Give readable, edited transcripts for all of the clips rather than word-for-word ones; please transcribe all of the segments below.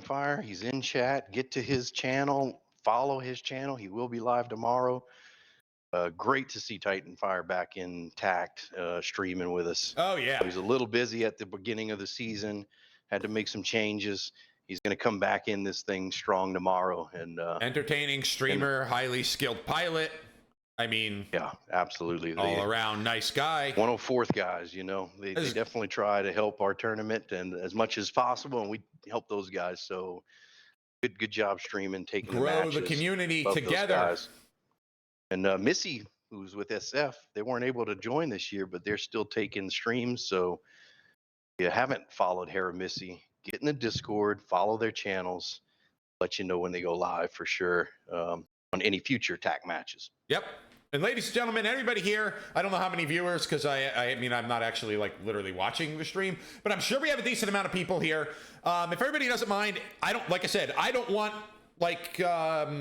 Fire. He's in chat. Get to his channel. Follow his channel. He will be live tomorrow. Great to see Titan Fire back in TACT streaming with us. Oh, yeah. He was a little busy at the beginning of the season. Had to make some changes. He's going to come back in this thing strong tomorrow. And entertaining streamer, highly skilled pilot. I mean, yeah, absolutely. All around nice guy. 104th guys, you know, they definitely try to help our tournament and as much as possible, and we help those guys. So good job streaming, taking grow the community together. And Missy, who's with SF, they weren't able to join this year, but they're still taking streams. So if you haven't followed Hera Missy, get in the Discord, follow their channels, let you know when they go live for sure on any future TAC matches. Yep. And ladies and gentlemen, everybody here, I don't know how many viewers, because I mean, I'm not actually like literally watching the stream, but I'm sure we have a decent amount of people here. If everybody doesn't mind, like I said, I don't want like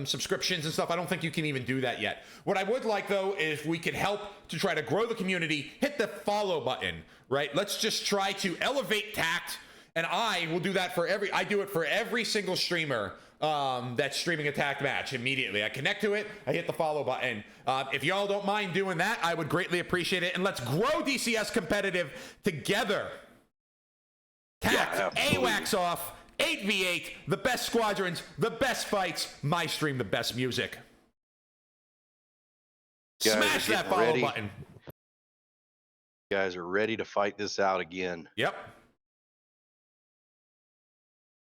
subscriptions and stuff. I don't think you can even do that yet. What I would like though, is we can help to try to grow the community, hit the follow button, right? Let's just try to elevate TACT, and I will do that for I do it for every single streamer that's streaming a TACT match immediately. I connect to it, I hit the follow button. If y'all don't mind doing that, I would greatly appreciate it. And let's grow DCS competitive together. TACT, AWACS off, 8v8, the best squadrons, the best fights, my stream, the best music. Smash that follow button. You guys are ready to fight this out again. Yep.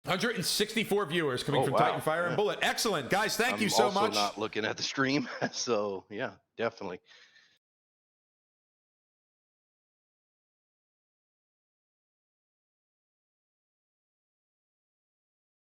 164 viewers coming from Titan Fire and Bullet. Excellent, guys. Thank you so much. I'm also not looking at the stream, so yeah, definitely.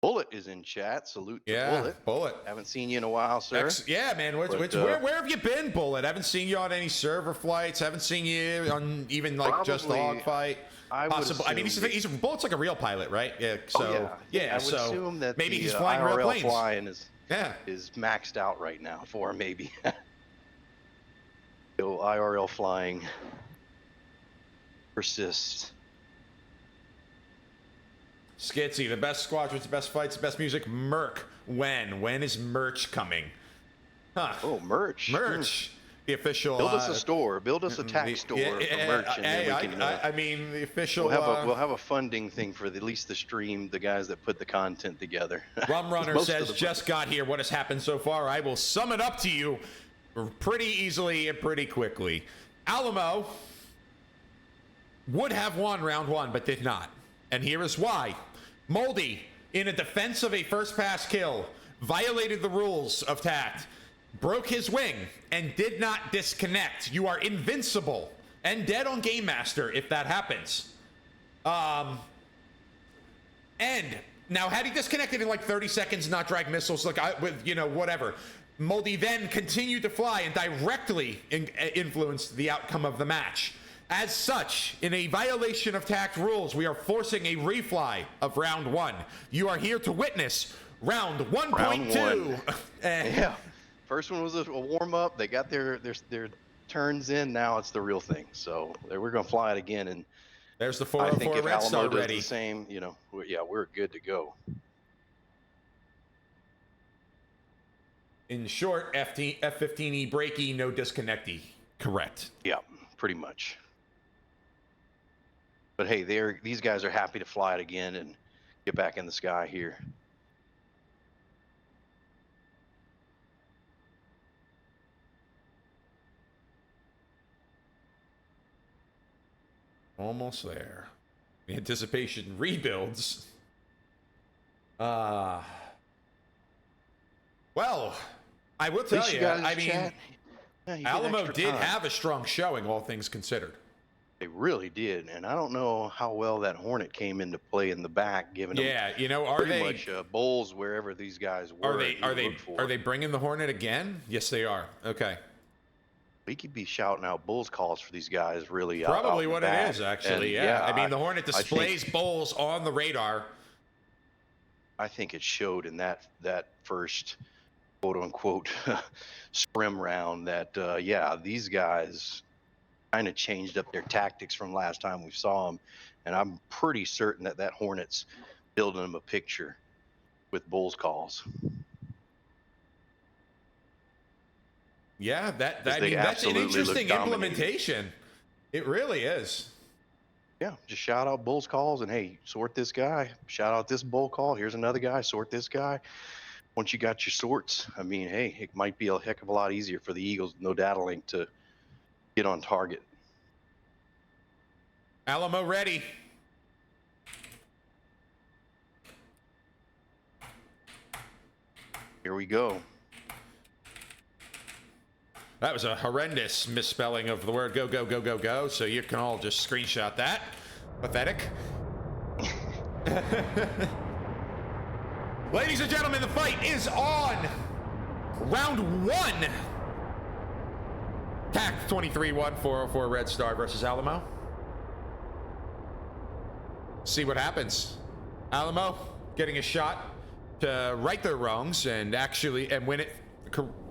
Bullet is in chat. Salute to Bullet. Haven't seen you in a while, sir. Yeah, man. Where have you been, Bullet? Haven't seen you on any server flights. Haven't seen you on even like just the hog fight. I mean, he's Bullet's like a real pilot, right? Yeah. So I would assume that maybe he's flying real planes. Flying is maxed out right now for him, maybe. So IRL flying persists. Skitsy, the best squadrons, the best fights, the best music. Merc, when is merch coming? Huh? Oh, merch. The official. Build us a store. Build us a TAC store for merch, and then we can. I mean, the official. We'll have a funding thing for at least the stream. The guys that put the content together. Rum Runner says, "Just got here. What has happened so far? I will sum it up to you pretty easily and pretty quickly. Alamo would have won round one, but did not, and here is why. Moldy, in a defense of a first pass kill, violated the rules of TACT, broke his wing, and did not disconnect. You are invincible and dead on Game Master if that happens. And now, had he disconnected in like 30 seconds, not drag missiles, like whatever. Moldy then continued to fly and directly influenced the outcome of the match. As such, in a violation of TACT rules, we are forcing a refly of round one. You are here to witness round 1.2. Yeah. First one was a warm-up. They got their turns in. Now it's the real thing. So we're going to fly it again. And there's the 404 redstar ready. The same, we're good to go. In short, F-15E breaky, no disconnecty. Correct. Yeah, pretty much. But hey, these guys are happy to fly it again and get back in the sky here. Almost there. The anticipation rebuilds. Well, I will tell you, I mean, Alamo did have a strong showing, all things considered. They really did, and I don't know how well that Hornet came into play in the back, giving them are pretty they much bowls wherever these guys were. Are they bringing the Hornet again? Yes, they are. Okay. We could be shouting out bulls calls for these guys, really. Probably what it is, actually. Yeah. I mean, the Hornet displays bulls on the radar. I think it showed in that first quote unquote scrim round that these guys kind of changed up their tactics from last time we saw them, and I'm pretty certain that Hornet's building them a picture. with Bull's calls. Yeah, Because they that's an absolutely look interesting dominating. implementation. It really is. Yeah, just shout out Bull's calls and hey, sort this guy. Shout out this Bull call. Here's another guy. Sort this guy. Once you got your sorts, I mean, hey, it might be a heck of a lot easier for the Eagles, no data link, to get on target. Alamo ready. Here we go. That was a horrendous misspelling of the word go, go, go, go, go. So you can all just screenshot that. Pathetic. Ladies and gentlemen, the fight is on. Round one. TACT 23-1, 404 Red Star versus Alamo. See what happens. Alamo getting a shot to right their wrongs and win it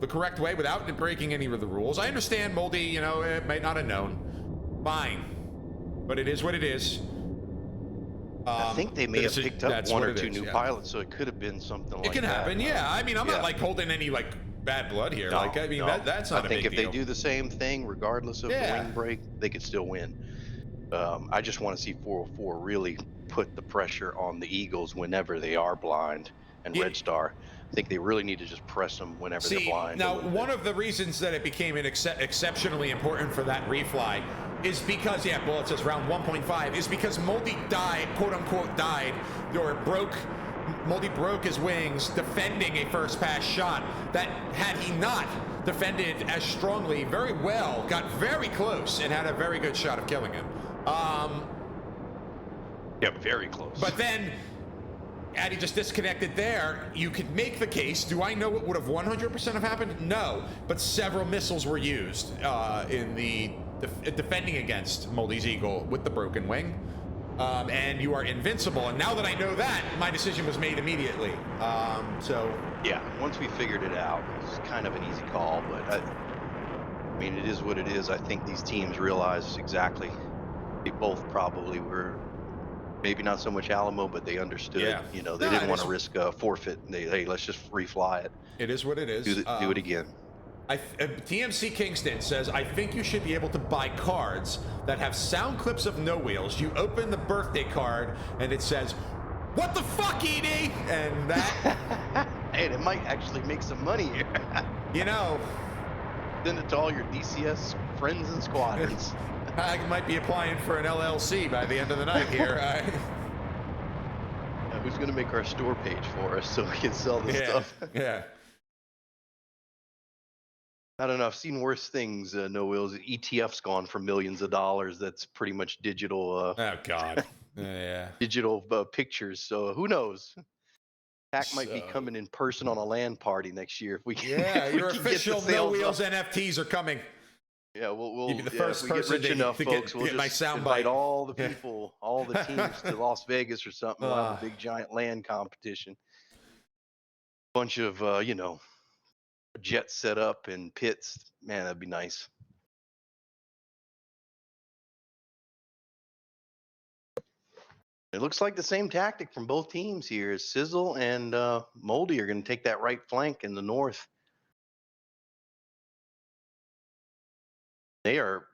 the correct way without breaking any of the rules. I understand Moldy, you know, it might not have known. Fine. But it is what it is. I think they may have picked up one or two new pilots, so it could have been something like that. It can happen, yeah. I mean, I'm not like holding any like bad blood here. No, like, I mean, no. that's not a big deal. I think if they do the same thing, regardless of the wing break, they could still win. I just want to see 404 really put the pressure on the Eagles whenever they are blind, and Red Star. I think they really need to just press them whenever they're blind. Now, one of the reasons that it became exceptionally important for that refly is because, well, it says round 1.5, is because Moldy died, quote unquote died, or Moldy broke his wings defending a first pass shot that, had he not defended as strongly, very well, got very close and had a very good shot of killing him. Yeah, very close. But then, had he just disconnected there, you could make the case. Do I know what would have 100% have happened? No, but several missiles were used in the defending against Moldy's Eagle with the broken wing. And you are invincible. And now that I know that, my decision was made immediately. So yeah, once we figured it out, it's kind of an easy call. But I mean, it is what it is. I think these teams realize exactly. They both probably were. Maybe not so much Alamo, but they understood. Yeah. You know, they didn't want to risk a forfeit. Hey, let's just refly it. It is what it is. Do it again. TMC Kingston says, I think you should be able to buy cards that have sound clips of No Wheels. You open the birthday card and it says, "What the fuck, ED?" And that. Hey, it might actually make some money here. You know. Send it to all your DCS friends and squadrons. I might be applying for an LLC by the end of the night here. Who's going to make our store page for us so we can sell this stuff? Yeah. I don't know. I've seen worse things. No Wheels. ETF's gone for millions of dollars. That's pretty much digital. Oh God. Yeah. Digital pictures. So who knows? TACT might be coming in person on a LAN party next year if we can. Yeah, your official No Wheels NFTs are coming. Yeah, we'll be the first if we get rich enough, folks, we'll just invite bite. all the people, all the teams to Las Vegas or something. We'll have a big giant LAN competition. Bunch of you know, jets set up in pits. Man, that'd be nice. It looks like the same tactic from both teams here. Sizzle and Moldy are going to take that right flank in the north. They're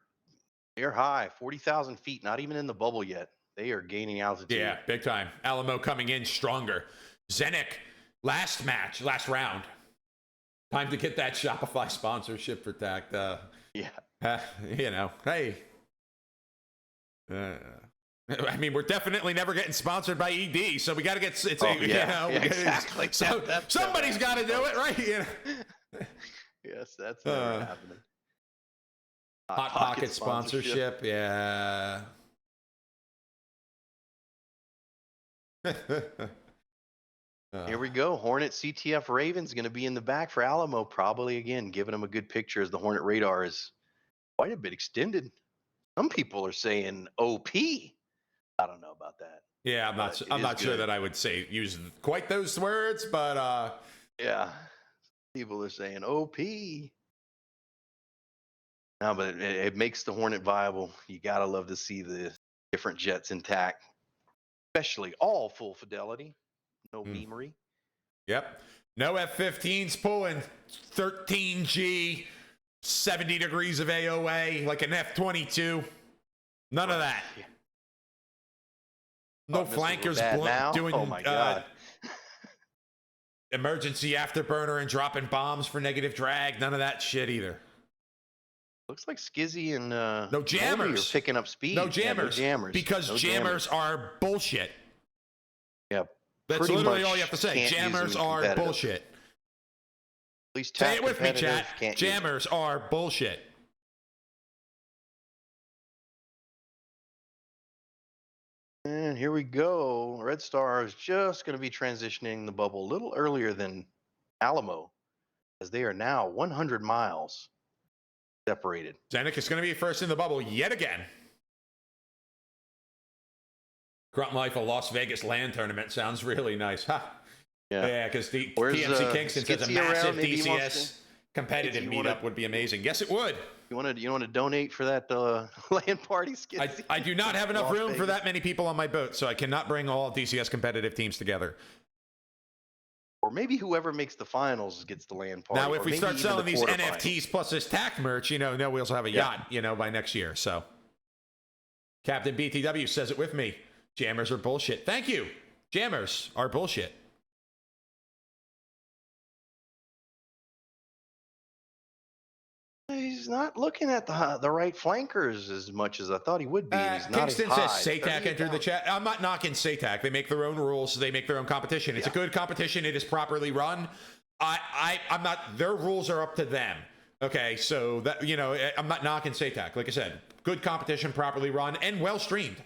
high, 40,000 feet, not even in the bubble yet. They are gaining altitude. Yeah, big time. Alamo coming in stronger. Zenik, last round. Time to get that Shopify sponsorship for TACT. Yeah. You know, hey. I mean, we're definitely never getting sponsored by ED, so we got to get. You know, exactly. So somebody's got to do it, right? You know? Yes, that's never happening. Hot Pocket sponsorship, yeah. Here we go. Hornet CTF Raven's going to be in the back for Alamo, probably again, giving them a good picture as the Hornet radar is quite a bit extended. Some people are saying OP. I don't know about that. Yeah, I'm not sure that I would use quite those words, but yeah, people are saying OP. No, but it makes the Hornet viable. You gotta love to see the different jets intact, especially all full fidelity, no beamery. Yep. No F-15s pulling 13G, 70 degrees of AOA like an F-22. None of that. No flankers doing oh my God. emergency afterburner and dropping bombs for negative drag. None of that shit either. Looks like Skizzy and no jammers are picking up speed. No jammers. Yeah, no jammers. Because no jammers are bullshit. Yeah. That's literally all you have to say. Jammers are bullshit. At least say it with me, chat. Jammers are bullshit. And here we go. Red Star is just going to be transitioning the bubble a little earlier than Alamo, as they are now 100 miles separated. Zenik is going to be first in the bubble yet again. Grunt Life, a Las Vegas land tournament sounds really nice. Huh? Yeah, because the TMC Kingston says a massive DCS competitive meetup would be amazing. Yes, it would. You want to donate for that land party, Skizzy? I do not have enough room for that many people on my boat, so I cannot bring all DCS competitive teams together. Or maybe whoever makes the finals gets the land party. Now, if we start selling these NFTs plus this TACT merch, we also have a yacht, by next year. So, Captain BTW says it with me. Jammers are bullshit. Thank you. Jammers are bullshit. He's not looking at the right flankers as much as I thought he would be. He's not Kingston says SATAC entered the chat. I'm not knocking SATAC. They make their own rules. They make their own competition. It's a good competition. It is properly run. I'm not. Their rules are up to them. Okay, so that I'm not knocking SATAC. Like I said, good competition, properly run, and well streamed.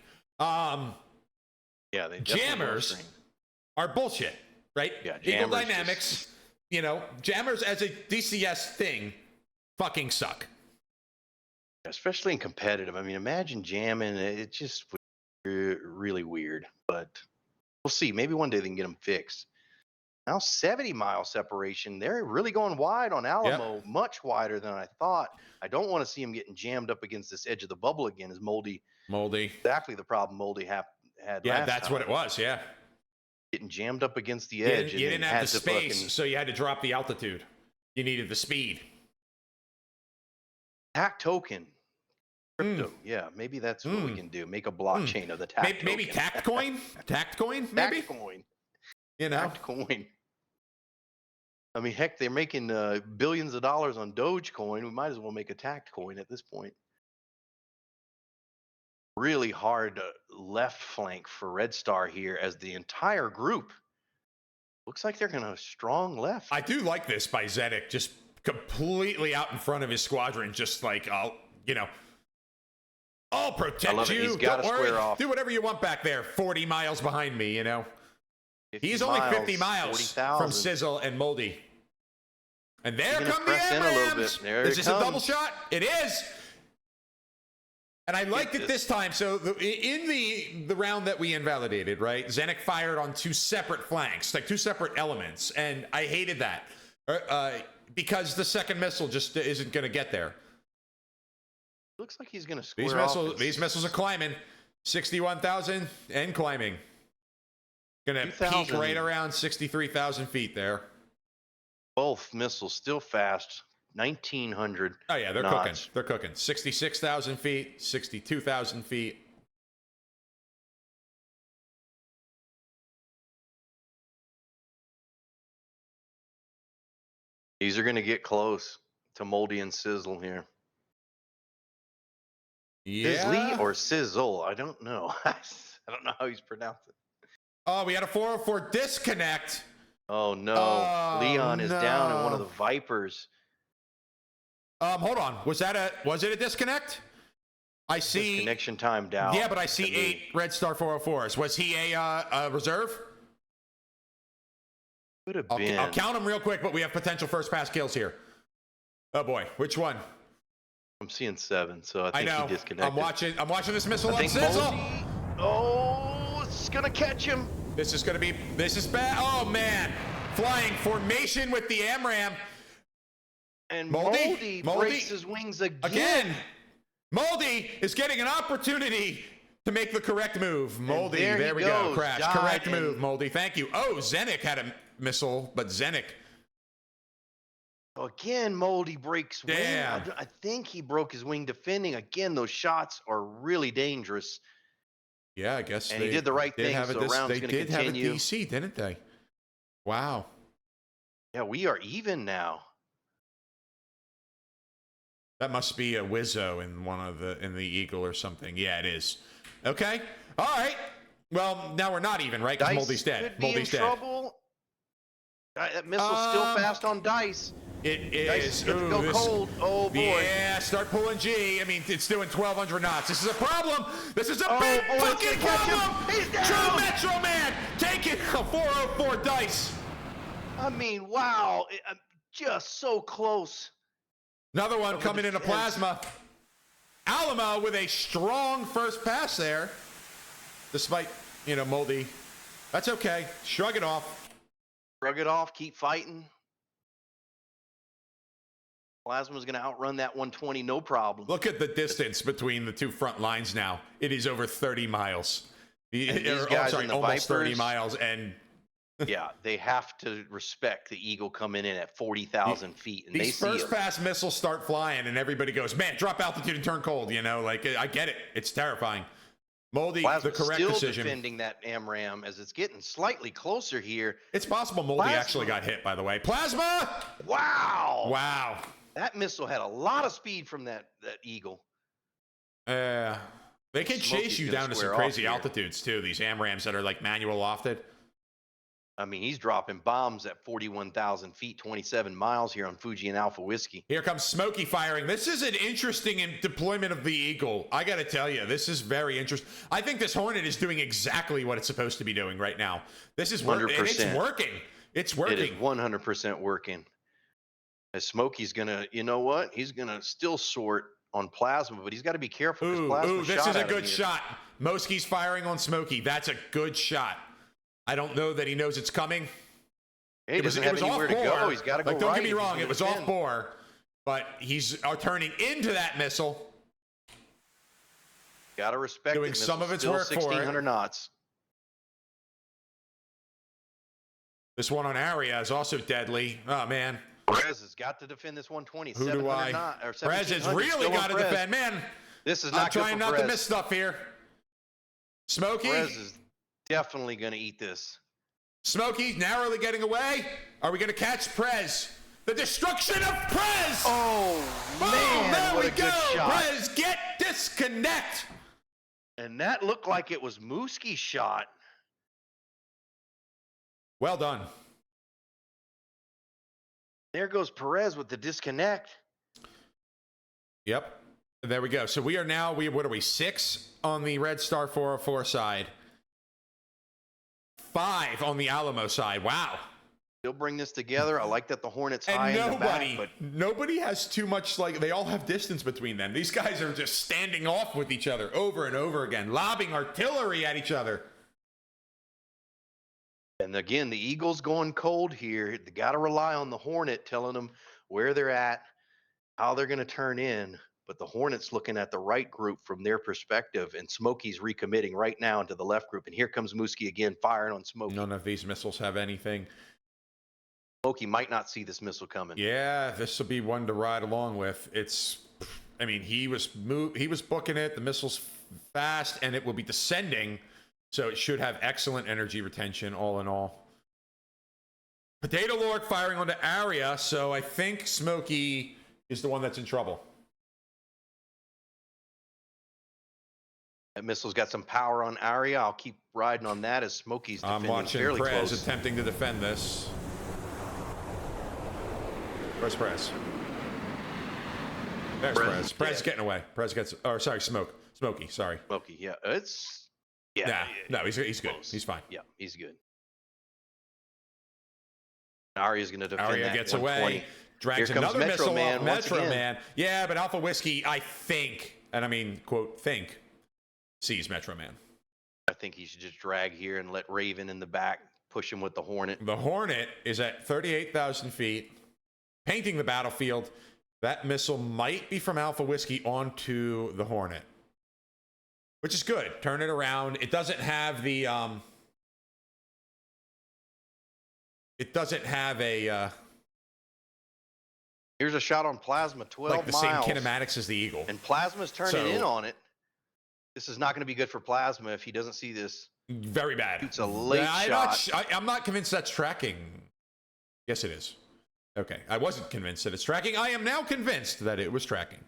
They jammers are bullshit, right? Yeah, Eagle Dynamics. Jammers as a DCS thing fucking suck. Especially in competitive. I mean, imagine jamming. It's just really weird. But we'll see. Maybe one day they can get them fixed. Now 70-mile separation. They're really going wide on Alamo, much wider than I thought. I don't want to see him getting jammed up against this edge of the bubble again as Moldy. Exactly the problem Moldy had last that's time. what it was, Getting jammed up against the edge. You didn't have the space, so you had to drop the altitude. You needed the speed. TACT token. Crypto. Yeah, maybe that's what we can do. Make a blockchain of the TACT token. Maybe TACT coin? TACT coin, maybe? TACT coin. TACT coin. I mean, heck, they're making billions of dollars on Dogecoin. We might as well make a TACT coin at this point. Really hard left flank for Red Star here as the entire group looks like they're going to strong left. I do like this by Zedek, just completely out in front of his squadron, just like, I'll protect you. He's got to square off. Do whatever you want back there. 40 miles behind me, He's only 50 miles from Sizzle and Moldy. And there come the AMRAAMs. Is this a double shot? It is. And I liked it this time. So in the round that we invalidated, right, Zenik fired on two separate flanks, like two separate elements. And I hated that because the second missile just isn't going to get there. Looks like he's going to square off. These missiles are climbing. 61,000 and climbing. Going to peak right around 63,000 feet there. Both missiles still fast. 1,900. Oh, yeah, they're knots. cooking. They're cooking. 66,000 feet, 62,000 feet. These are going to get close to Moldy and Sizzle here. Yeah. Sizzly or Sizzle? I don't know. I don't know how he's pronounced it. Oh, we had a 404 disconnect. Oh, no. Leon is down in one of the Vipers. Hold on. Was it a disconnect? I see connection time down. Yeah, but I see 8 Red Star 404s. Was he a reserve? Could have been. I'll count them real quick, but we have potential first pass kills here. Oh boy, which one? I'm seeing 7, so I think he disconnected. I'm watching this missile on Sizzle. Oh, it's gonna catch him. This is bad. Oh man, flying formation with the AMRAAM. And Moldy breaks his wings again. Moldy is getting an opportunity to make the correct move. Moldy, there we go. Crash. Correct move, Moldy. Thank you. Oh, Zenik had missile, but Zennik. Again, Moldy breaks wing. Damn. I think he broke his wing defending. Again, those shots are really dangerous. Yeah, I guess And he did the right thing, so round's going to continue. They did have a DC, didn't they? Wow. Yeah, we are even now. That must be a Wizzo in the Eagle or something. Yeah, it is. Okay. All right. Well, now we're not even, right? Because Moldy's dead. Moldy's dead. Trouble. That missile's still fast on Dice. It Dice is. go cold. Oh boy. Yeah, start pulling G. I mean, it's doing 1,200 knots. This is a problem. This is a big fucking problem. He's down. True Metro Man taking a 404 Dice. I mean, wow. Just so close. Another one coming into plasma. Alamo with a strong first pass there. Despite, Moldy. That's okay. Shrug it off. Shrug it off. Keep fighting. Plasma's going to outrun that 120, no problem. Look at the distance between the two front lines now. It is over 30 miles. These guys in the almost Vipers, 30 miles. And yeah, they have to respect the Eagle coming in at 40,000 feet. And these first pass missiles start flying, and everybody goes, man, drop altitude and turn cold. I get it. It's terrifying. Moldy, the correct still decision. Defending that AMRAAM as it's getting slightly closer here. It's possible Moldy actually got hit, by the way. Plasma! Wow! Wow. That missile had a lot of speed from that Eagle. They can chase you down to some crazy altitudes, too. These AMRAAMs that are like manual lofted. I mean, he's dropping bombs at 41,000 feet, 27 miles here on Fuji and Alpha Whiskey. Here comes Smokey firing. This is an interesting deployment of the Eagle. I got to tell you, this is very interesting. I think this Hornet is doing exactly what it's supposed to be doing right now. This is working. It's working. It's working. It is 100% working. As Smokey's going to, you know what? He's going to still sort on plasma, but he's got to be careful. This is a good shot. Moski's firing on Smokey. That's a good shot. I don't know that he knows it's coming. He doesn't have anywhere to go. He's got to go right. Don't get me wrong. It was off bore, but he's turning into that missile. Got to respect doing some of its work for it. 1,600 knots. This one on area is also deadly. Oh, man. Perez has got to defend this 120. Who do I? Perez has really got to defend. Man, this is not good for trying not to miss stuff here. Smokey. Perez is definitely going to eat this. Smokey narrowly getting away. Are we going to catch Prez? The destruction of Prez! Oh, man, there we go. Shot. Prez, get disconnect. And that looked like it was Mooskie's shot. Well done. There goes Perez with the disconnect. Yep. There we go. So we are now, what are we, 6 on the Red Star 404 side. 5 on the Alamo side. Wow. They'll bring this together. I like that the Hornet's high in the back. But nobody has too much, they all have distance between them. These guys are just standing off with each other over and over again, lobbing artillery at each other. And again, the Eagle's going cold here. They got to rely on the Hornet telling them where they're at, how they're going to turn in. But the Hornet's looking at the right group from their perspective, and Smokey's recommitting right now into the left group. And here comes Mooski again, firing on Smokey. None of these missiles have anything. Smokey might not see this missile coming. Yeah, this will be one to ride along with. He was booking it. The missile's fast, and it will be descending. So it should have excellent energy retention all in all. Potato Lord firing onto area, so I think Smokey is the one that's in trouble. That missile's got some power on area. I'll keep riding on that as Smokey's defending fairly close. I'm watching Prez attempting to defend this. Where's Prez? There's Prez. Prez getting away. Prez gets, Smokey, sorry. Smokey, yeah. No, he's good. Close. He's fine. Yeah, he's good. Aria's going to defend Aria that gets away, drags another missile off Metro Man. Yeah, but Alpha Whiskey, I think, and I mean, quote, think, sees Metro Man. I think he should just drag here and let Raven in the back push him with the Hornet. The Hornet is at 38,000 feet, painting the battlefield. That missile might be from Alpha Whiskey onto the Hornet, which is good. Turn it around. It doesn't have the it doesn't have a Here's a shot on Plasma, 12 like the miles. same kinematics as the Eagle. And Plasma's turning in on it. This is not going to be good for Plasma if he doesn't see this. Very bad. It's a late shot. I'm not convinced that's tracking. Yes, it is. Okay, I wasn't convinced that it's tracking. I am now convinced that it was tracking.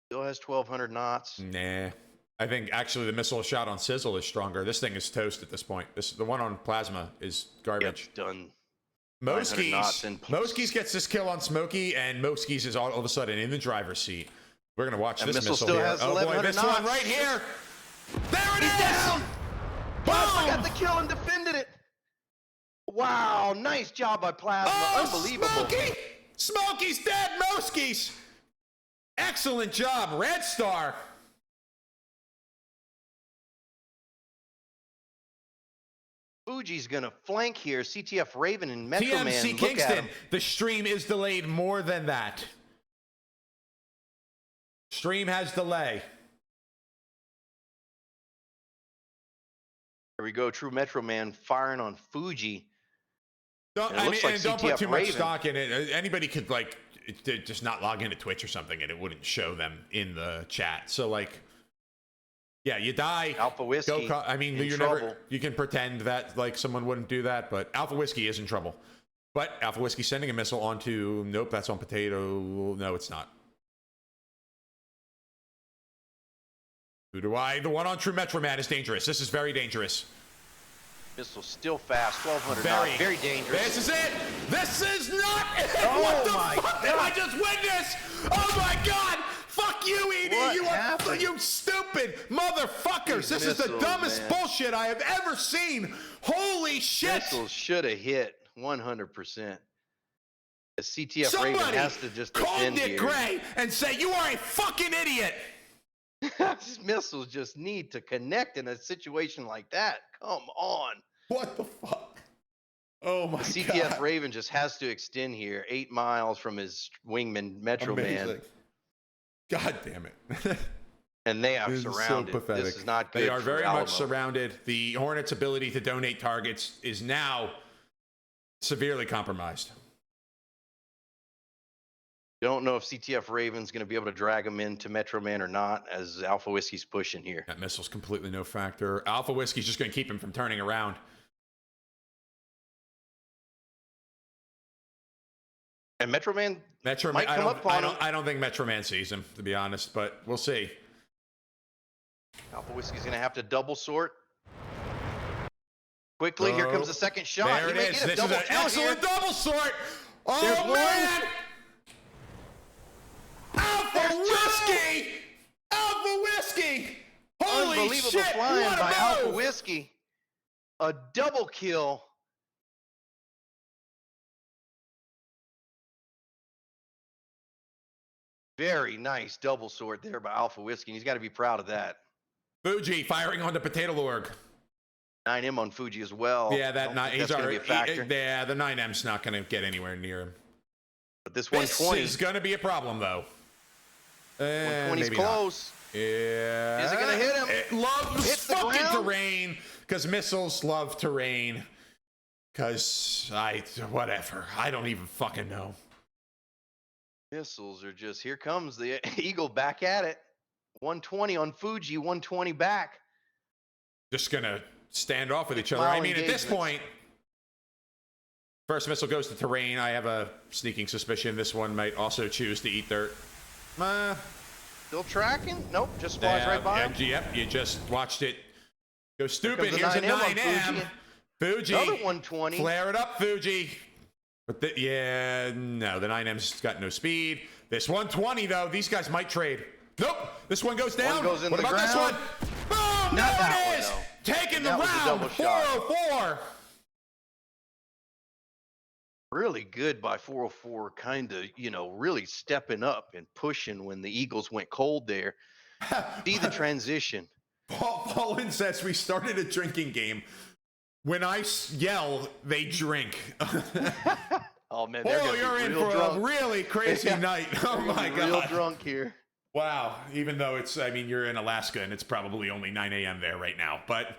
Still has 1,200 knots. Nah. I think actually the missile shot on Sizzle is stronger. This thing is toast at this point. The one on Plasma is garbage. Yep, done. Moskies gets this kill on Smokey, and Moskies is all of a sudden in the driver's seat. We're gonna watch this missile still here. Has oh boy, this knots. one right here. There it is. Down. Plasma Boom. got the kill and defended it. Wow, nice job by Plasma. Oh, Unbelievable. Smokey's dead. Moskies. Excellent job, redstar. Fuji's gonna flank here. CTF Raven and Metro TMC Man. Look Kingston. at him. The stream is delayed more than that. Stream has delay. Here we go. True Metro Man firing on Fuji. Don't put CTF too much Raven. stock in it. Anybody could just not log into Twitch or something, and it wouldn't show them in the chat. So like, yeah, you die. Alpha Whiskey. You can pretend that like someone wouldn't do that, but Alpha Whiskey is in trouble. But Alpha Whiskey sending a missile onto. Nope, that's on Potato. No, it's not. Who do I? The one on True Metro Man is dangerous. This is very dangerous. Missile still fast, 1,200 knots. Very dangerous. This is it. This is not it. Oh what the my fuck did I just witness? Oh my God. Fuck you, Edie. You stupid motherfuckers. This is the dumbest bullshit I have ever seen. Holy shit. Missiles should have hit 100%. The CTF Raven has to just call defend Nick here. Gray and say, you are a fucking idiot. These missiles just need to connect in a situation like that. Come on. What the fuck? Oh my God. The CTF Raven just has to extend here 8 miles from his wingman, Metro Man. God damn it. And they are surrounded. So pathetic. This is not good. They are very Alamo. much surrounded. The Hornets' ability to donate targets is now severely compromised. Don't know if CTF Raven's going to be able to drag him into Metro Man or not, as Alpha Whiskey's pushing here. That missile's completely no factor. Alpha Whiskey's just going to keep him from turning around. And Metro Man might come up on him. I don't think Metro Man sees him, to be honest, but we'll see. Alpha Whiskey's going to have to double sort. Quickly, here comes the second shot. There it is. This is an excellent double sort. Oh, There's man. one. Alpha Whiskey! Alpha Whiskey! Holy Unbelievable shit! flying What a by Alpha move! Whiskey. A double kill. Very nice double sort there by Alpha Whiskey. And he's got to be proud of that. Fuji firing on the Potato Lorg. 9M on Fuji as well. Yeah, he's already. Be a factor. Yeah, the 9M's not going to get anywhere near him. But this 120 is going to be a problem, though. 120's close. Not. Yeah. Is it going to hit him? It loves Hits the fucking ground? terrain, because missiles love terrain. Because whatever. I don't even fucking know. Missiles are just, here comes the Eagle back at it. 120 on Fuji, 120 back. Just going to stand off with each other. I mean, at this point, first missile goes to terrain. I have a sneaking suspicion this one might also choose to eat dirt. Still tracking? Nope, just flies right by him. Yep, you just watched it go stupid. Here Here's a 9M on 9M. Fuji. Another 120. Flare it up, Fuji. But no, the 9M's got no speed. This 120, though, these guys might trade. Nope, this one goes down. One goes in what the about this one? ground. Boom, Not there that it is. one, Taking the That was a round, double shot. 404. Really good by 404, kind of, really stepping up and pushing when the Eagles went cold there. See the transition. Paulin says we started a drinking game. When I yell, they drink. Oh, man. You're in for a really crazy night. Oh, my God. Real drunk here. Wow. Even though you're in Alaska and it's probably only 9 a.m. there right now. But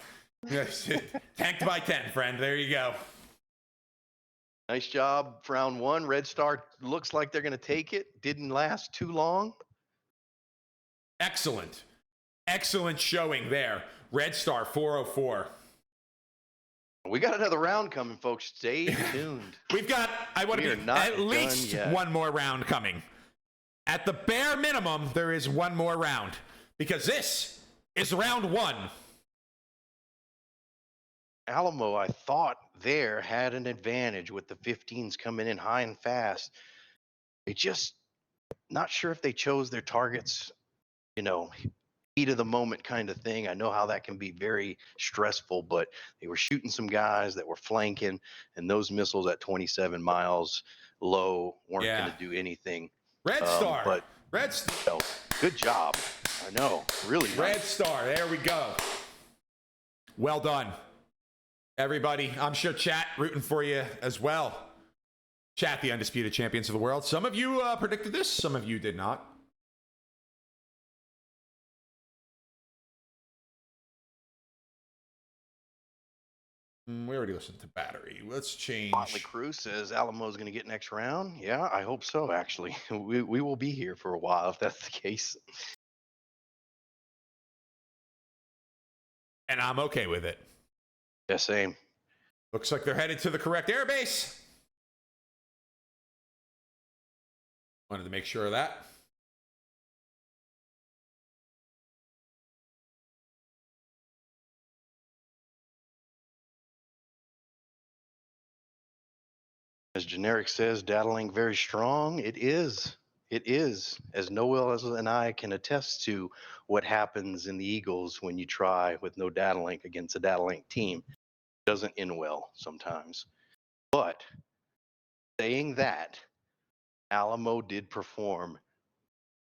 tanked by 10, friend. There you go. Nice job for round one. Red Star looks like they're going to take it. Didn't last too long. Excellent. Excellent showing there. Red Star 404. We got another round coming, folks. Stay tuned. We've got, I want We are to be not at done least yet. one more round coming. At the bare minimum, there is one more round because this is round one. Alamo, I thought there had an advantage with the 15s coming in high and fast. They just not sure if they chose their targets, heat of the moment kind of thing. I know how that can be very stressful, but they were shooting some guys that were flanking, and those missiles at 27 miles low weren't going to do anything. Red Star. But Red Star. Good job. I know. Really Red nice. Star. There we go. Well done. Everybody, I'm sure chat rooting for you as well. Chat, the undisputed champions of the world. Some of you predicted this, some of you did not. We already listened to battery. Let's change. Motley Crue says Alamo's going to get next round. Yeah, I hope so, actually. We will be here for a while if that's the case. And I'm okay with it. Yeah, same. Looks like they're headed to the correct airbase. Wanted to make sure of that. As Generic says, data link very strong. It is. It is. As Noel and I can attest to what happens in the Eagles when you try with no data link against a data link team. It doesn't end well sometimes. But saying that, Alamo did perform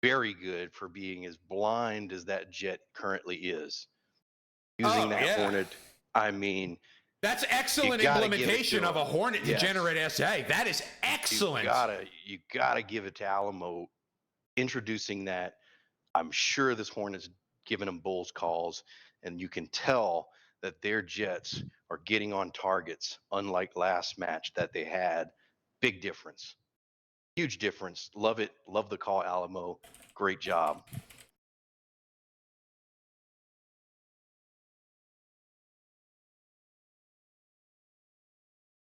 very good for being as blind as that jet currently is. Using that Hornet, I mean, that's excellent implementation of a Hornet to generate SA. That is excellent. You gotta give it to Alamo introducing that. I'm sure this Hornet's giving them Bulls calls, and you can tell that their jets are getting on targets, unlike last match that they had. Big difference. Huge difference. Love it. Love the call, Alamo. Great job.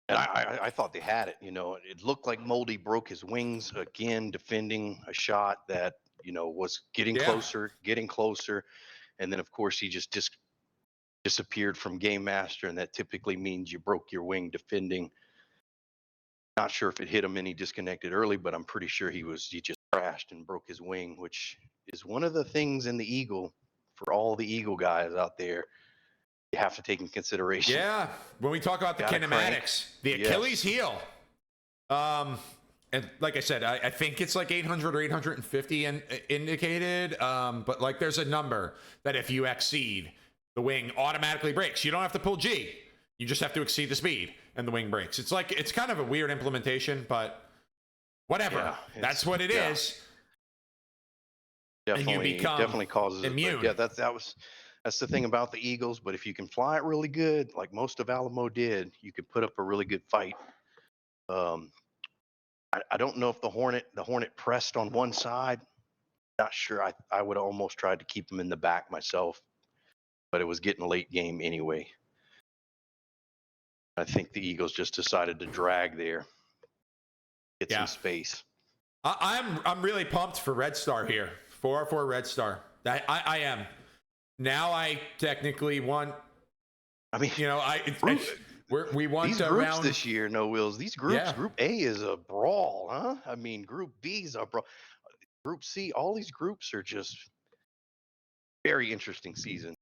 And I thought they had it. It looked like Moldy broke his wings again, defending a shot that, was getting closer. And then, of course, he just disappeared from Game Master, and that typically means you broke your wing defending. Not sure if it hit him and he disconnected early, but I'm pretty sure he just crashed and broke his wing, which is one of the things in the Eagle for all the Eagle guys out there you have to take in consideration. Yeah, when we talk about the kinematics, the Achilles heel. And like I said, I think it's like 800 or 850 indicated, but like there's a number that if you exceed, the wing automatically breaks. You don't have to pull G. You just have to exceed the speed, and the wing breaks. It's kind of a weird implementation, but whatever. Yeah, that's what it is. Definitely, and you become definitely causes immune. It. But yeah, that's the thing about the Eagles. But if you can fly it really good, like most of Alamo did, you could put up a really good fight. I don't know if the Hornet pressed on one side. Not sure. I would have almost tried to keep him in the back myself, but it was getting late game anyway. I think the Eagles just decided to drag there, get some space. I'm really pumped for Red Star here. 404 Red Star. I am. Now I technically want. I mean, we want these groups this year. No Wills. These groups. Group A is a brawl, huh? I mean, Group B is a brawl. Group C. All these groups are just very interesting season.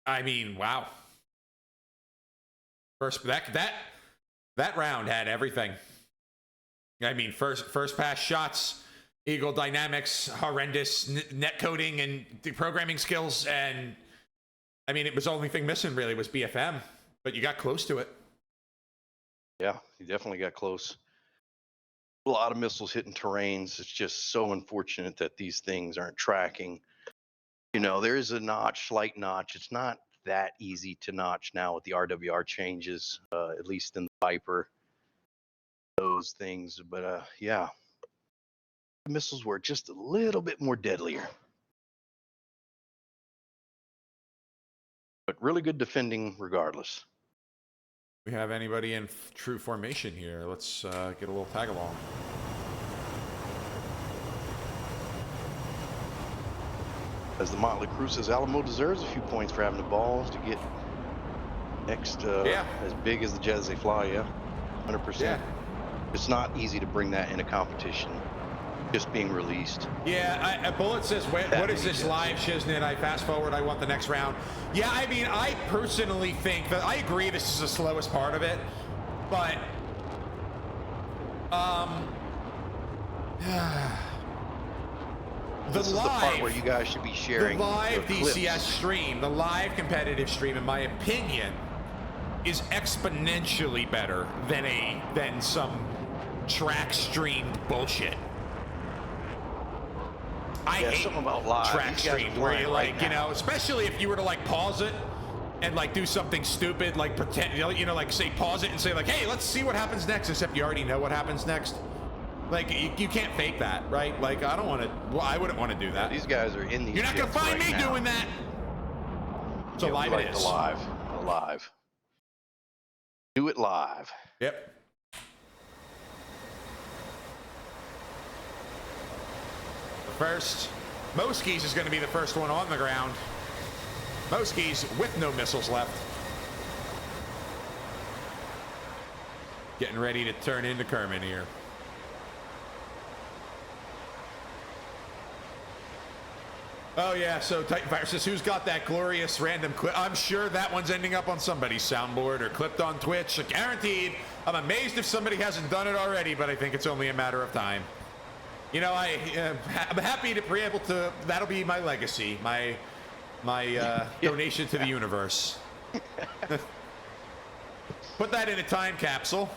I mean, wow. First that round had everything. I mean, first pass shots, Eagle dynamics, horrendous net coding and programming skills, and I mean, it was the only thing missing really was BFM, but you got close to it. Yeah, you definitely got close. A lot of missiles hitting terrains. It's just so unfortunate that these things aren't tracking. You know, there is a notch, slight notch. It's not that easy to notch now with the RWR changes, at least in the Viper, those things. But yeah, the missiles were just a little bit more deadlier. But really good defending regardless. We have anybody in true formation here? Let's get a little tag along. As the Motley Crew says, Alamo deserves a few points for having the balls to get next as big as the jet as they fly. Yeah, 100%. Yeah. It's not easy to bring that in a competition. Just being released. Yeah, Bullet says, what is this live, Shiznit? I fast forward, I want the next round. Yeah, I mean, I personally think that, I agree this is the slowest part of it, but, this is the part where you guys should be sharing the live clips. DCS stream, the live competitive stream, in my opinion, is exponentially better than some track streamed bullshit. I hate something about live. track stream where you like, you know, especially if you were to like pause it and like do something stupid, like pretend, you know, like say pause it and say like, hey, let's see what happens next, except you already know what happens next. Like you can't fake that, right? Like I don't want to. Well, I wouldn't want to do that. These guys are in these. You're not gonna find me doing that. So yeah, live like it is. Live. Do it live. Yep. First, Moskies is going to be the first one on the ground. Moskies with no missiles left. Getting ready to turn into Kerman here. Oh yeah, so Titanfire says, who's got that glorious random clip? I'm sure that one's ending up on somebody's soundboard or clipped on Twitch. Guaranteed. I'm amazed if somebody hasn't done it already, but I think it's only a matter of time. You know, I'm happy to be able to. That'll be my legacy, my donation to the universe. Put that in a time capsule,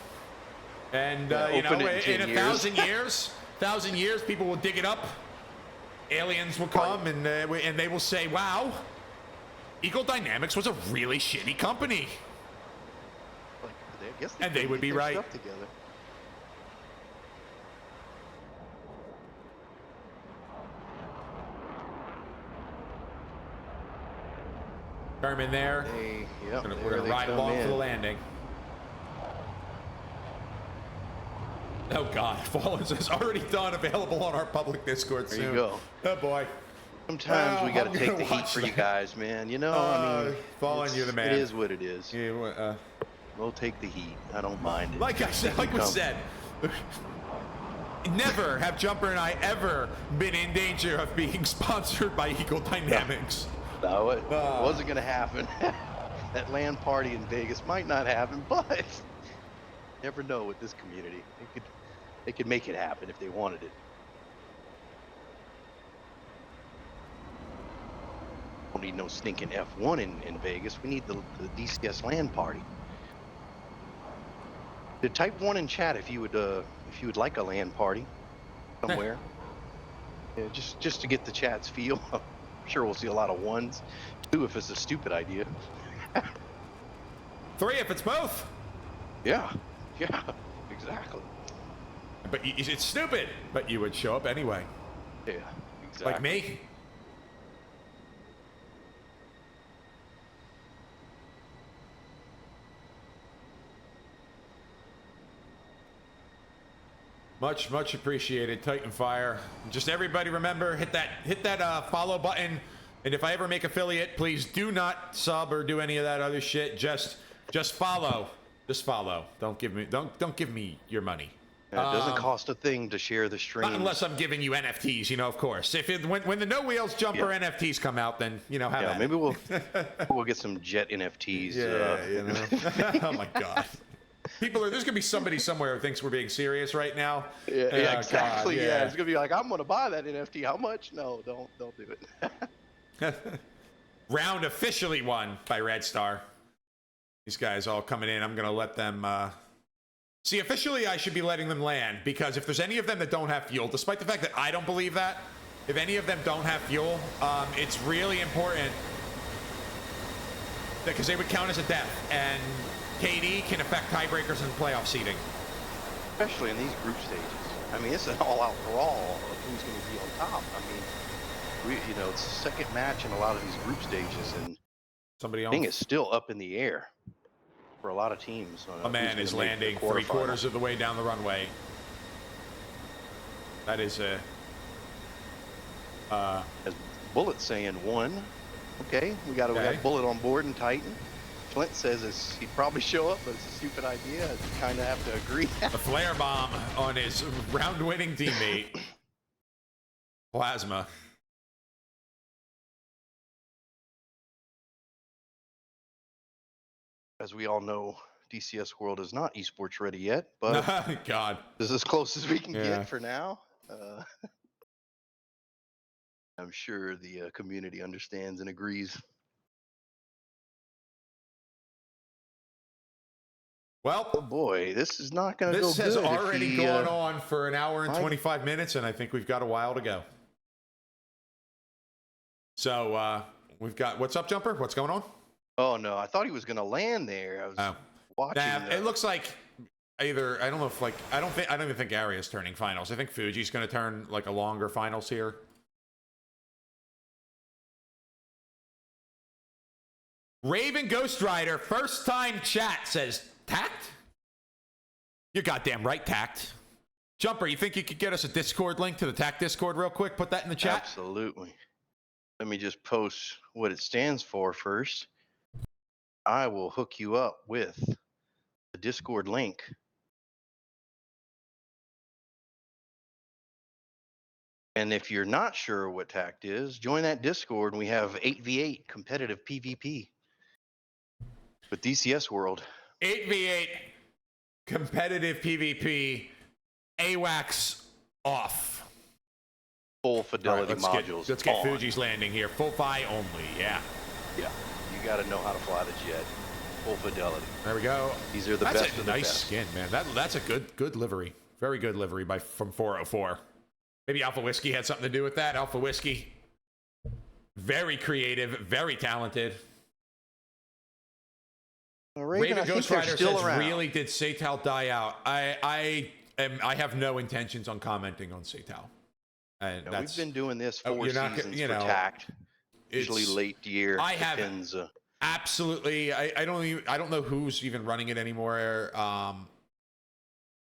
and you know, in 1,000 years, people will dig it up. Aliens will come and they will say, "Wow, Eagle Dynamics was a really shitty company," and they would be right. Kerman there. We're gonna ride along for the landing. Oh God, Fallen says already done, available on our public Discord soon. There you go. Oh boy. Sometimes we gotta take the heat for you guys, man. You know, I mean, Fallen, you're the man. It is what it is. Yeah, we'll take the heat. I don't mind it. Like I said, like we said, never have Jumper and I ever been in danger of being sponsored by Eagle Dynamics. No, it wasn't going to happen. That LAN party in Vegas might not happen, but never know with this community. They could make it happen if they wanted it. Don't need no stinking F1 in Vegas. We need the DCS LAN party. Type 1 in chat if you would like a LAN party somewhere. Yeah, just to get the chat's feel. I'm sure we'll see a lot of 1s. 2 if it's a stupid idea. 3 if it's both. Yeah, exactly. But it's stupid, but you would show up anyway. Yeah, exactly. Like me. Much appreciated, Titanfire. Just everybody remember, hit that follow button. And if I ever make affiliate, please do not sub or do any of that other shit. Just follow. Just follow. Don't give me your money. It doesn't cost a thing to share the stream. Not unless I'm giving you NFTs, you know, of course. When the No Wheels Jumper NFTs come out, then, you know, have that. Maybe we'll get some jet NFTs. Yeah, you know. Oh my God. There's gonna be somebody somewhere who thinks we're being serious right now. Yeah, exactly. God, yeah, it's gonna be like, I'm gonna buy that NFT. How much? No, don't do it. Round officially won by redstar. These guys all coming in. I'm gonna let them. See, officially, I should be letting them land because if there's any of them that don't have fuel, despite the fact that I don't believe that, If any of them don't have fuel, it's really important because they would count as a death, and KD can affect tiebreakers and playoff seeding. Especially in these group stages. I mean, it's an all-out brawl of who's going to be on top. I mean, it's the second match in a lot of these group stages, and somebody I think it's still up in the air for a lot of teams. A man is landing 3/4 of the way down the runway. That is a... as Bullet saying one. Okay, we got Bullet on board and Titan. Flint says he'd probably show up, but it's a stupid idea. You kind of have to agree. The flare bomb on his round-winning teammate, Plasma. As we all know, DCS World is not esports ready yet, but God, this is as close as we can get for now. I'm sure the community understands and agrees. Well, oh boy, this is not going to go good. This has already gone on for an hour and 25 minutes, and I think we've got a while to go. So we've got, what's up, Jumper? What's going on? Oh no, I thought he was going to land there. I was watching. It looks like either, I don't know if I don't even think Aria's turning finals. I think Fuji's going to turn like a longer finals here. Raven Ghost Rider, first time chat, says TACT? You're goddamn right, TACT. Jumper, you think you could get us a Discord link to the TACT Discord real quick? Put that in the chat. Absolutely. Let me just post what it stands for first. I will hook you up with the Discord link. And if you're not sure what TACT is, join that Discord, and we have 8v8 competitive PvP with DCS World. 8v8 competitive PvP, AWACS off. Full fidelity modules. Let's get Fuji's landing here. Full fi only, yeah. Yeah, you got to know how to fly the jet. Full fidelity. There we go. These are the best of the best. That's a nice skin, man. That's a good livery. Very good livery from 404. Maybe Alpha Whiskey had something to do with that. Alpha Whiskey, very creative, very talented. Raven Ghost Rider says, really did Satal die out? I have no intentions on commenting on Satal. And we've been doing this 4 seasons for TACT. Usually late year. I haven't. Absolutely. I don't know who's even running it anymore.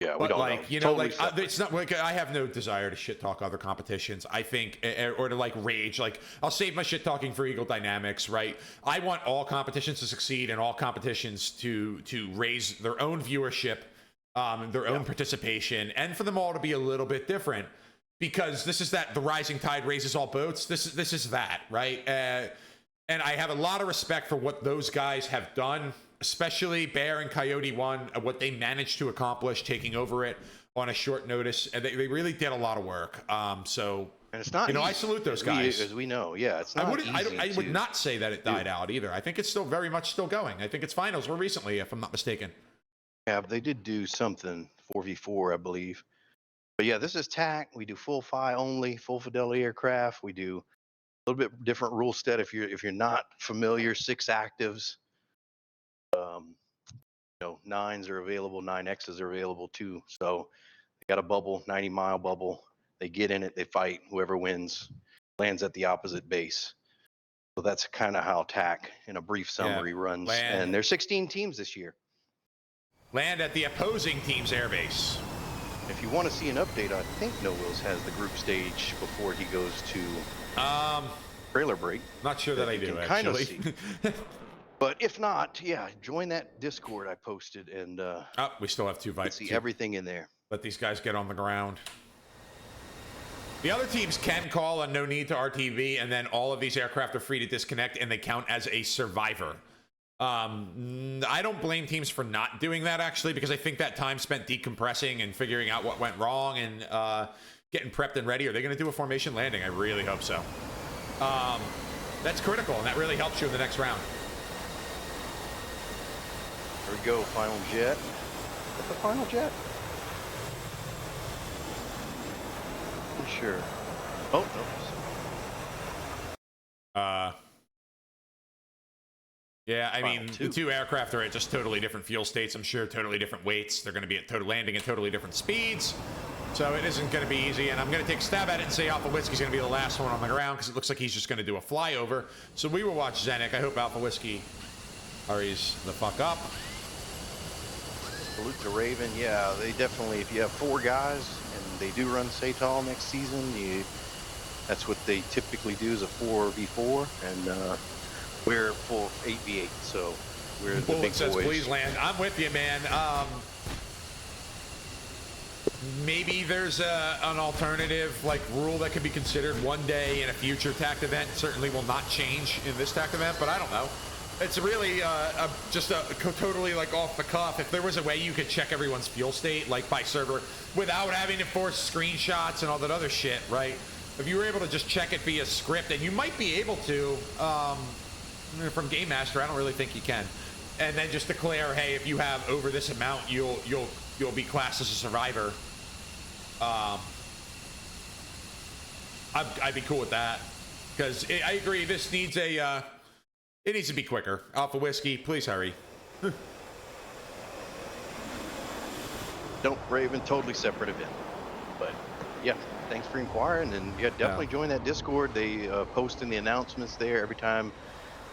Yeah, we don't know. Totally it's not like I have no desire to shit talk other competitions. I think, or to like rage. Like I'll save my shit talking for Eagle Dynamics, right? I want all competitions to succeed and all competitions to raise their own viewership, their own participation, and for them all to be a little bit different. Because this is that the rising tide raises all boats. This is that, right? And I have a lot of respect for what those guys have done. Especially Bear and Coyote 1, what they managed to accomplish taking over it on a short notice. And they really did a lot of work. And it's not easy, I salute those guys. As we know, yeah, it's not easy. I would not say that it died out either. I think it's still very much still going. I think its finals were recently, if I'm not mistaken. Yeah, they did do something, 4v4, I believe. But yeah, this is TACT. We do full fi only, full fidelity aircraft. We do a little bit different rule set if you're not familiar, 6 actives. 9s are available, 9Xs are available too. So they got a bubble, 90-mile bubble. They get in it, they fight. Whoever wins lands at the opposite base. So that's kind of how TAC, in a brief summary, runs. And there's 16 teams this year. Land at the opposing team's airbase. If you want to see an update, I think No Wills has the group stage before he goes to trailer break. Not sure that I do, actually. Kind of see. But if not, yeah, join that Discord I posted, and we still have 2 bites. See everything in there. Let these guys get on the ground. The other teams can call on no need to RTV, and then all of these aircraft are free to disconnect, and they count as a survivor. I don't blame teams for not doing that, actually, because I think that time spent decompressing and figuring out what went wrong and getting prepped and ready. Are they going to do a formation landing? I really hope so. That's critical, and that really helps you in the next round. There we go, final jet. Is that the final jet? I'm sure. Oh no. Uh, yeah, I Final mean, the two. two aircraft are at just totally different fuel states. I'm sure totally different weights. They're going to be at landing at totally different speeds. So it isn't going to be easy. And I'm going to take a stab at it and say Alpha Whiskey's going to be the last one on the ground because it looks like he's just going to do a flyover. So we will watch Zenik. I hope Alpha Whiskey hurries the fuck up. Salute to Raven. Yeah, they definitely, if you have 4 guys and they do run SATOL next season, that's what they typically do is a 4v4, and we're full 8v8, so we're the Bullet big says, boys. please land. I'm with you, man. Maybe there's an alternative like rule that could be considered one day in a future TACT event. Certainly will not change in this TACT event, but I don't know. It's really just totally like off the cuff. If there was a way you could check everyone's fuel state like by server without having to force screenshots and all that other shit, right? If you were able to just check it via script, and you might be able to from Game Master, I don't really think you can. And then just declare, hey, if you have over this amount, you'll be classed as a survivor. I'd be cool with that because I agree. This needs a it needs to be quicker. Alpha Whiskey, please hurry. Don't Raven, totally separate event. But yeah, thanks for inquiring, and yeah, definitely join that Discord. They post in the announcements there every time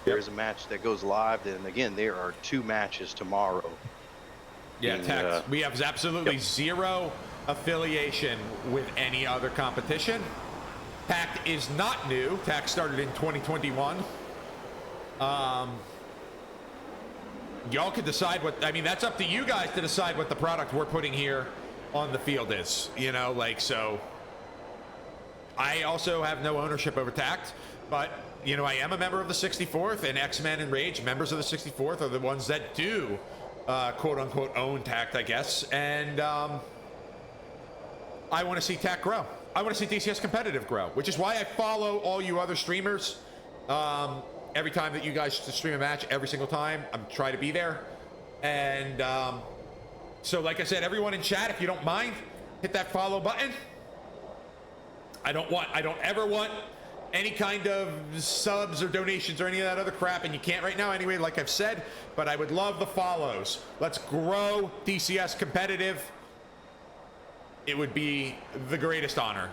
there is a match that goes live. And again, there are 2 matches tomorrow. Yeah, TACT. We have absolutely zero affiliation with any other competition. TACT is not new. TACT started in 2021. Y'all can decide what, I mean, that's up to you guys to decide what the product we're putting here on the field is, you know, like, so I also have no ownership over TACT, but, you know, I am a member of the 64th, and X-Men and Rage, members of the 64th, are the ones that do, quote unquote, own TACT, I guess, and I want to see TACT grow. I want to see DCS competitive grow, which is why I follow all you other streamers. Every time that you guys stream a match, every single time, I'm trying to be there. And so, like I said, everyone in chat, if you don't mind, hit that follow button. I don't ever want any kind of subs or donations or any of that other crap, and you can't right now anyway, like I've said, but I would love the follows. Let's grow DCS competitive. It would be the greatest honor.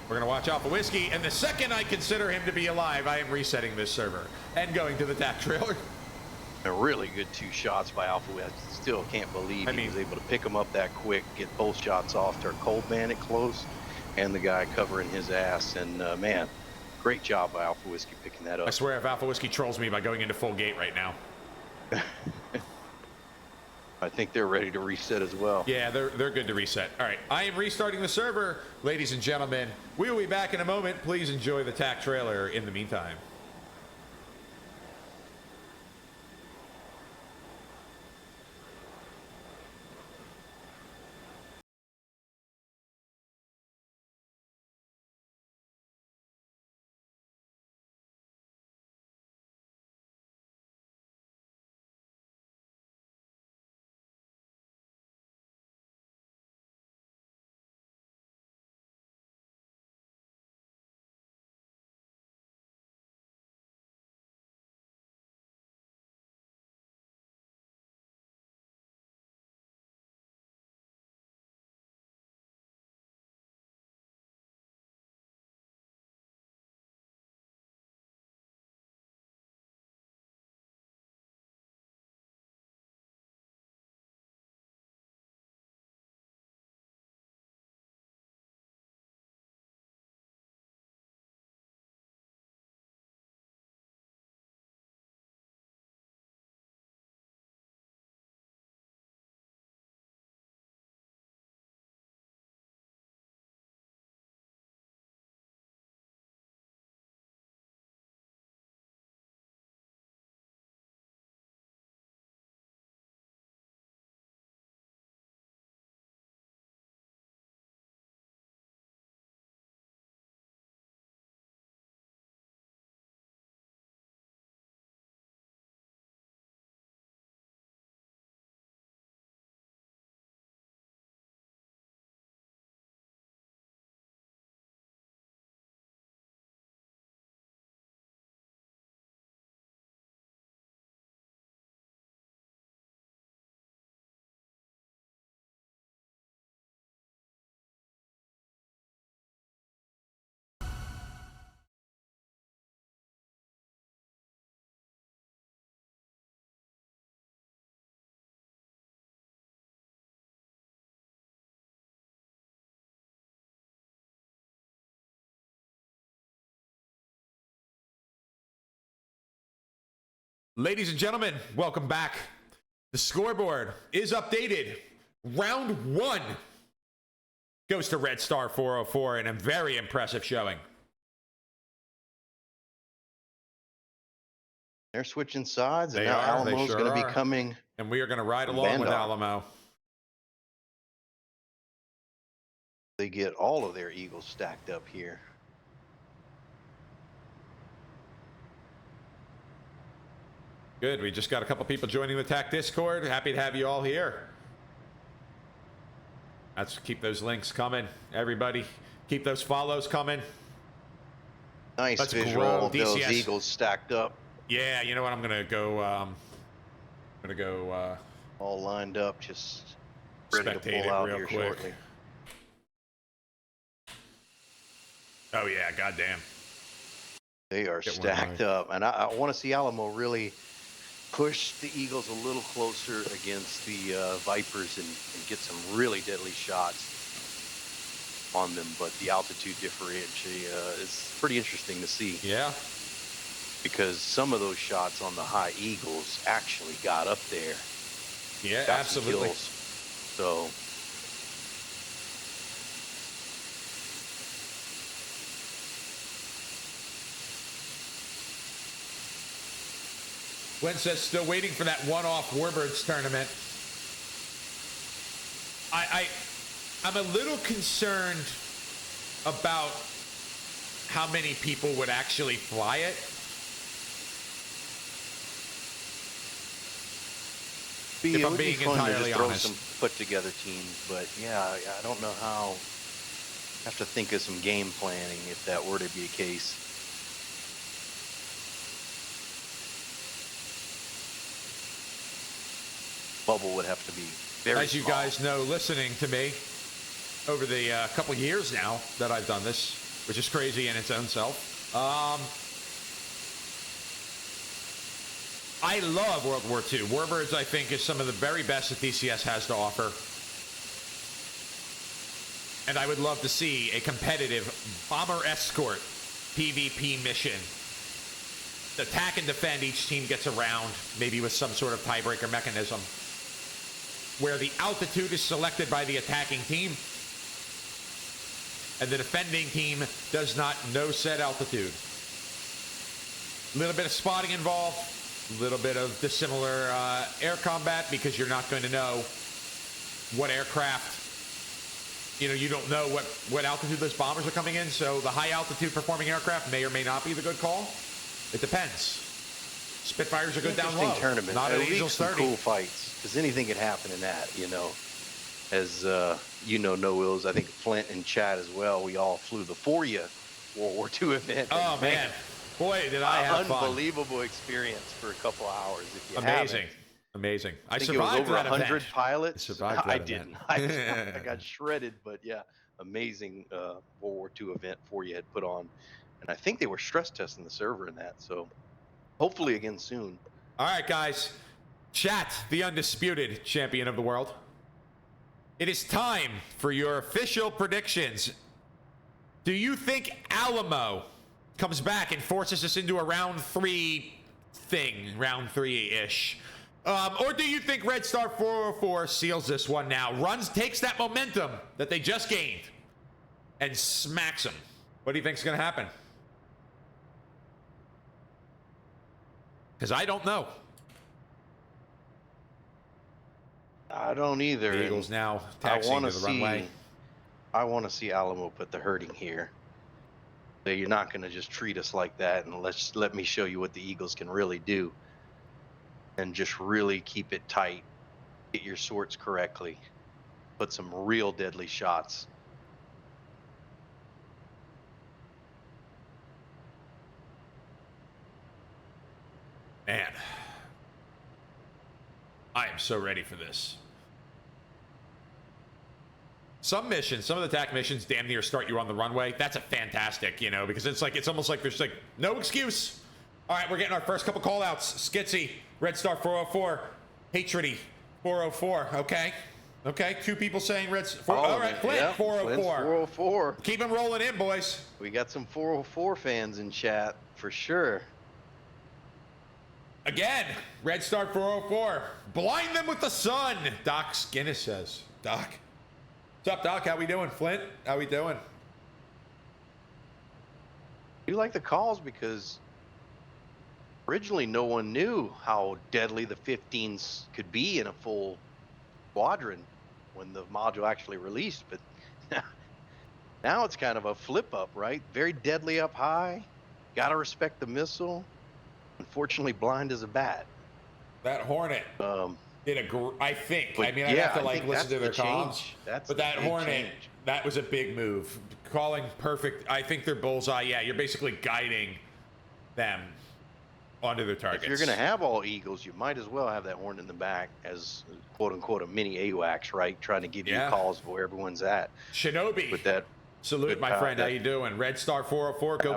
We're going to watch Alpha Whiskey, and the second I consider him to be alive, I am resetting this server and going to the TACT trailer. A really good 2 shots by Alpha. I still can't believe he was able to pick him up that quick, get both shots off to our Cold Bandit close, and the guy covering his ass. And man, great job by Alpha Whiskey picking that up. I swear if Alpha Whiskey trolls me by going into full gate right now. I think they're ready to reset as well. Yeah, they're good to reset. All right, I am restarting the server, ladies and gentlemen. We will be back in a moment. Please enjoy the TACT trailer in the meantime. Ladies and gentlemen, welcome back. The scoreboard is updated. Round 1 goes to Red Star 404 in a very impressive showing. They're switching sides, and They now are. Alamo's They going sure to are. be coming. And we are going to ride from along with Bandar. Alamo. They get all of their Eagles stacked up here. Good. We just got a couple people joining the TACT Discord. Happy to have you all here. Let's keep those links coming, everybody. Keep those follows coming. Nice Let's visual grow of those DCS. Eagles stacked up. Yeah, you know what? I'm gonna go. All lined up, just ready to Spectate pull it out real here quick. shortly. Oh yeah, goddamn. They are Get one stacked right. up, and I want to see Alamo really push the Eagles a little closer against the Vipers and get some really deadly shots on them. But the altitude differential is pretty interesting to see. Yeah. Because some of those shots on the high Eagles actually got up there. Yeah, Got some absolutely. kills. So Glenn says still waiting for that one-off Warbirds tournament. I'm a little concerned about how many people would actually fly it. If I'm being fun to entirely just throw honest. some put together teams, but yeah, I don't know how. Have to think of some game planning if that were to be a case. Bubble would have to be very As you small. guys know, listening to me over the couple years now that I've done this, which is crazy in its own self. I love World War II. Warbirds, I think, is some of the very best that DCS has to offer. And I would love to see a competitive bomber escort PvP mission. Attack and defend, each team gets around, maybe with some sort of tiebreaker mechanism, where the altitude is selected by the attacking team, and the defending team does not know said altitude. A little bit of spotting involved, a little bit of dissimilar air combat, because you're not going to know what aircraft, you don't know what altitude those bombers are coming in, so the high altitude performing aircraft may or may not be the good call. It depends. Spitfires are good down low. Tournament. Not It'll an be Eagles some 30. cool fights, because anything could happen in that, As No Wills, I think Flint and Chad as well, we all flew the For Ya World War II event. Oh, man. Boy, did I have fun. Unbelievable experience for a couple hours. If you Amazing. haven't. Amazing. I think survived it was over that 100 event. pilots. I survived that I event. didn't. I got shredded, but yeah, amazing World War II event For Ya had put on. And I think they were stress testing the server in that. So hopefully again soon. All right, guys. Chat, the undisputed champion of the world. It is time for your official predictions. Do you think Alamo comes back and forces us into a round 3 thing, round 3-ish? Or do you think Red Star 404 seals this one now, takes that momentum that they just gained and smacks them? What do you think is going to happen? Because I don't know. I don't either. The Eagles now I taxiing want to to the see. runway. I want to see Alamo put the hurting here. So you're not going to just treat us like that, and let me show you what the Eagles can really do, and just really keep it tight, get your sorts correctly, put some real deadly shots. Man, I am so ready for this. Some missions, some of the TACT missions damn near start you on the runway. That's a fantastic, because it's almost like there's no excuse. All right, we're getting our first couple call outs. Skitsy, Red Star 404, Hatredy 404. Okay, 2 people saying all right, Flint, yeah, 404. Flint's 404. Keep them rolling in, boys. We got some 404 fans in chat for sure. Again, Red Star 404. Blind them with the sun, Doc Skinnis says. Doc. What's up, Doc? How we doing? Flint, how we doing? You like the calls because originally no one knew how deadly the 15s could be in a full squadron when the module actually released, but now it's kind of a flip up, right? Very deadly up high. Gotta respect the missile. Unfortunately, blind as a bat. That Hornet did I think. I mean, I'd yeah, have to I like think listen to their that's the comms. change. That's But the that big Hornet, change. that was a big move. Calling perfect. I think they're bullseye. Yeah, you're basically guiding them onto their targets. If you're going to have all Eagles, you might as well have that Hornet in the back as quote unquote a mini AWACS, right? Trying to give you calls of where everyone's at. Shinobi. With that Salute, my friend. that, How you doing? Red Star 404. Go.